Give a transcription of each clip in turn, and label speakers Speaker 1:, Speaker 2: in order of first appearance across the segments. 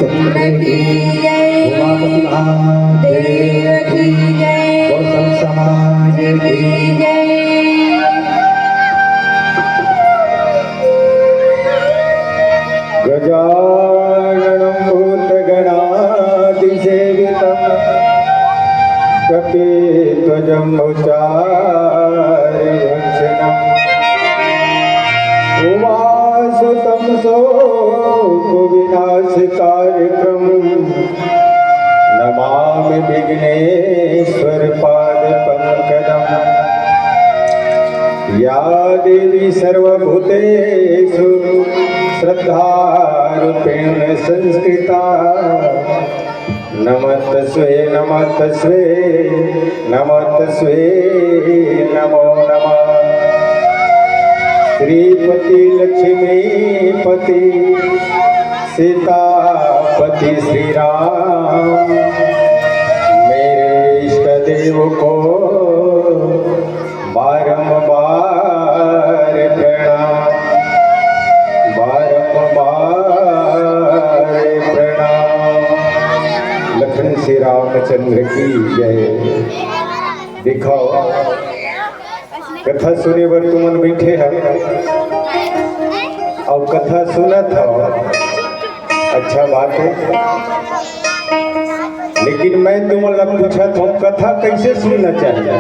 Speaker 1: उमापति महादेव की जय, गौतम समाज की जय। त्वजमुचारिभक्षणम् उमासुतं शोकविनाशकार्यक्रमम् नमामि विघ्नेश्वरपादपङ्कजम्। या देवी सर्वभूतेषु श्रद्धारूपेण संस्कृता नमस्तस्यै नमस्तस्यै नमस्तस्यै नमो नमः। श्रीपति लक्ष्मीपति सीतापति श्री राम मेरे इष्ट देव को बारंबार प्रणाम बारंबार प्रणाम। लखन श्री रामचंद्र की जय। दिखाओ कथा सुने बर तुमन बैठे है और कथा सुनत हो, अच्छा बात है। लेकिन मैं तुमन पूछत हूँ कथा कैसे सुनना चाहिए?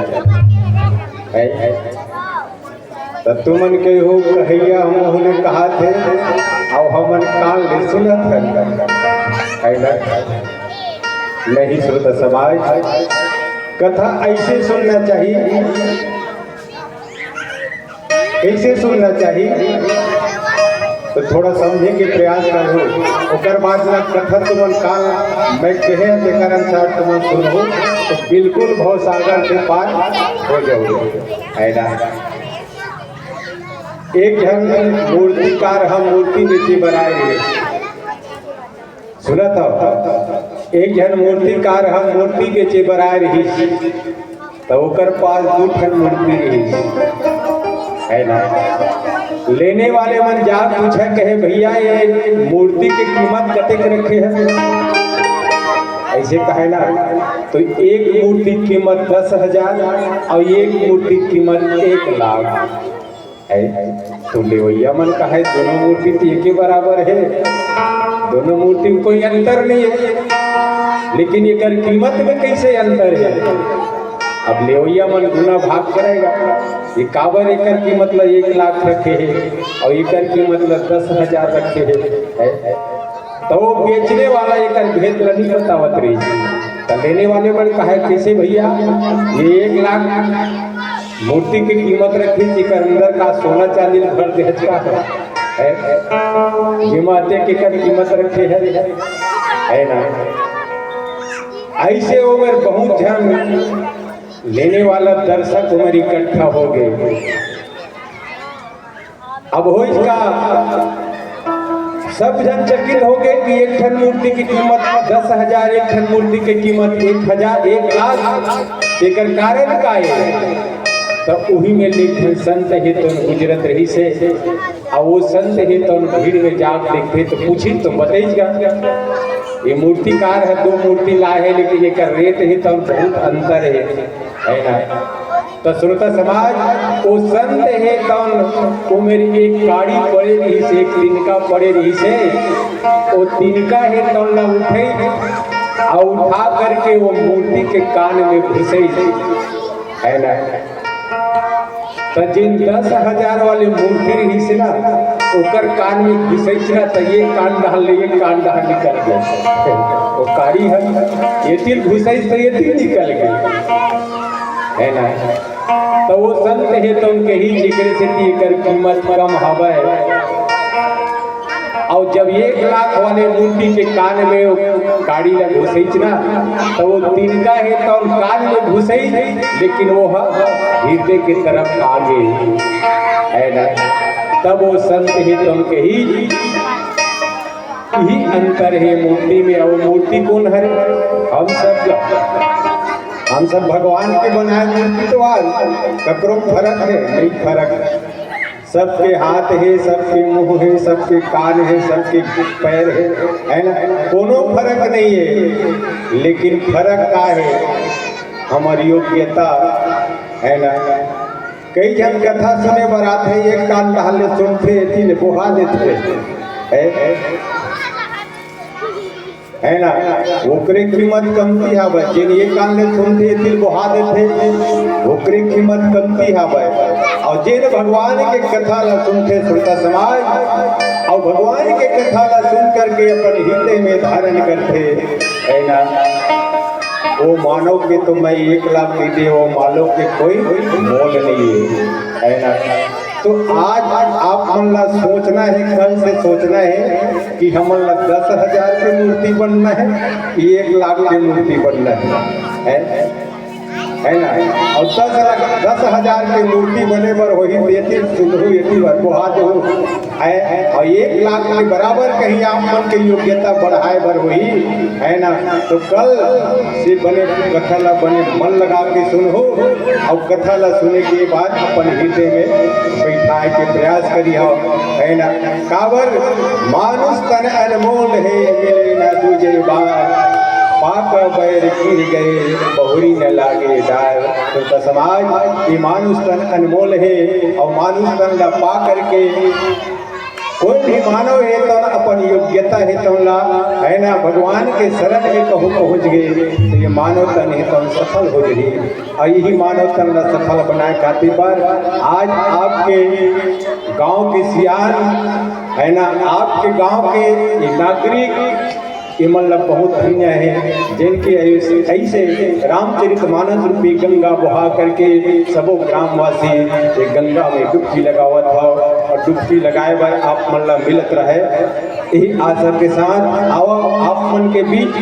Speaker 1: तो तुमन के हो कहिया हमने कहा थे और हमन कान ले सुनत है नहीं श्रोता समाज। कथा ऐसे सुनना चाहिए। कैसे सुनना चाहिए तो थोड़ा समझे के प्रयास करो। ओकर बाद में कथा तुमन काल मैं कहे तेकर अनुसार तुमन सुनो तो बिल्कुल बहुत सागर से पार हो जाओगे। ऐना एक जन मूर्तिकार हम मूर्ति बेची बनाए हुए सुना था। एक जन मूर्तिकार हम मूर्ति बेचे बनाए रही तो ओकर पास दू ठन मूर्ति रही है ना। लेने वाले मन जा पूछे कहे भैया ये मूर्ति की कीमत कतेक रखे है? ऐसे कहे ना तो एक मूर्ति कीमत 10,000 और एक मूर्ति कीमत 1,00,000 है। तो लेवैया मन कहे दोनों मूर्ति तो एक ही बराबर है, दोनों मूर्ति में कोई अंतर नहीं है, लेकिन एक कीमत में कैसे अंतर है? अब लेवैया मन गुना भाग करेगा। ये काबर एकर की मतलब 1,00,000 रखे है और एकर की मतलब 10,000 रखे है। तो वो बेचने वाला एकर भेद नहीं बतावत रही। तो लेने वाले मन कहे कैसे भैया ये 1,00,000 मूर्ति की कीमत रखी जेकर अंदर का सोना चांदी भर दे है जिमाते के कर कीमत रखे है ना। ऐसे ओवर बहुत जन लेने वाला दर्शक उमर इकट्ठा हो गए। अब हो इसका सब जन चकित हो गए कि एक ठन मूर्ति की कीमत 10,000 एक ठन मूर्ति की कीमत 1,000 1,00,000 एकर कारण का है। तो वही में लिखे संत ही तो गुजरत रही से और वो संत ही तो भीड़ में जाग देखते तो पूछी तो बताइएगा ये मूर्तिकार है दो मूर्ति लाए है लेकिन ये कर रेट ही तो बहुत अंतर है ना। तो श्रोता समाज वो संत है तौन वो मेरी एक गाड़ी पड़े रही से एक तिनका पड़े रही से वो तिनका है तौन ना उठे और उठा करके वो मूर्ति के कान में घुसे है ना। तो जिन 10,000 वाले मूर्ति रही से ना ओकर कान में घुसे ना तो ये कान डाल ये कान डाल निकल गया। वो कारी है ये तिल घुसे तो ये तिल निकल गई है ना। तो वो संत है तो उनके ही जिक्र से कर कीमत कम हवा है। और जब 1,00,000 वाले मूर्ति के कान में गाड़ी लग घुसे ना तो वो तिनका है तो कान में घुसे लेकिन वो हृदय की तरफ आगे है ना। तब वो संत है तो उनके ही अंतर है मूर्ति में। और मूर्ति कौन है? हम सब भगवान के बनाए मूर्ति तो ककरो फर्क है नहीं फर्क। सबके हाथ है सबके मुंह है सबके कान है सबके पैर है ना। कोनो फर्क नहीं है लेकिन फर्क का है हमारी योग्यता है ना। कई जन कथा सुने बरात है एक कान डाले सुनते तीन बुहा देते है ना, ओकरे कीमत कमती हवे, जिन एक कान ले सुनते दिल बुहा देते, ओकरे कीमत कमती हवे। और जिन भगवान के कथा ला सुनते श्रोता समाज, और भगवान के कथा ला सुन करके अपन हृदय में धारण करते, है ना, वो मानव के तो मैं 1 लाख दे दे, वो मानव के कोई मोल नहीं है ना। तो आज आप मन ला सोचना है, कल से सोचना है कि हमन ला 10,000 की मूर्ति बनना है, 1 लाख की मूर्ति बनना है ना। और 10,000 की मूर्ति बने पर वही देती सुनहु यति बार बुहा दो है, और 1 लाख के बराबर कहीं आप मन की योग्यता बढ़ाए बर वही, है ना। तो कल से बने कथा ला बने मन लगा के सुनहो, और कथा ला सुने के बाद अपन हृदय में बैठाए के प्रयास करिए, है ना। काबर मानुष तन अनमोल है, मिले ना दूजे बार, पाक बैर गिर गए बहुरी न लागे डार। तो समाज ये मानुष तन अनमोल है, और मानुष तन ला पा करके कोई भी मानव है तो अपन योग्यता है तो ला, है ना, भगवान के शरण में कहूँ पहुँच गए, तो ये मानव तन है तो सफल हो जाए। और यही मानव तन ला सफल बनाए खातिर पर आज आपके गांव के सियान, है ना, आपके गांव के नागरिक ये मतलब बहुत धन्य है, जिनके ऐसे रामचरितमानस रूपी गंगा बहा करके सबो ग्रामवासी एक गंगा में डुबकी लगावत हो, और डुबकी लगाए बार आप मतलब मिलत रहे, यही आशा के साथ आओ आप मन के बीच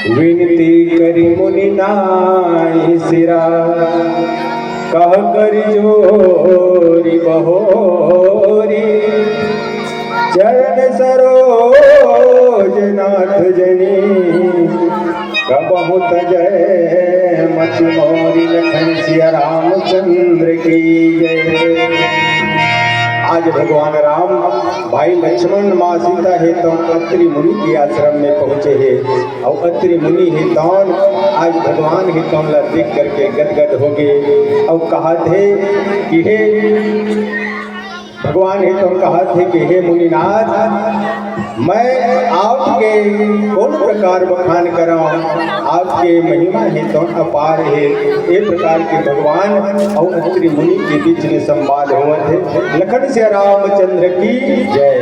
Speaker 1: विनती करी मुनि नाई सिरा, कह करी जोरी बहोरी, चरण सरोज नाथ जनी, कबहु जय मति मोरी, लखन सिया रामचंद्र की जय। आज भगवान राम भाई लक्ष्मण माँ सीता है तो अत्रि मुनि के आश्रम में पहुँचे हैं, और अत्रि मुनि है तो आज भगवान है तो देख करके गदगद हो गए, और कहा थे कि हे भगवान है तो कहा थे कि हे मुनिनाथ, मैं आपके कौन प्रकार बखान कराऊं, आपके महिमा है तो अपार है। ये प्रकार के भगवान और अत्रि मुनि के बीच में संवाद हुआ थे। लखन से रामचंद्र की जय।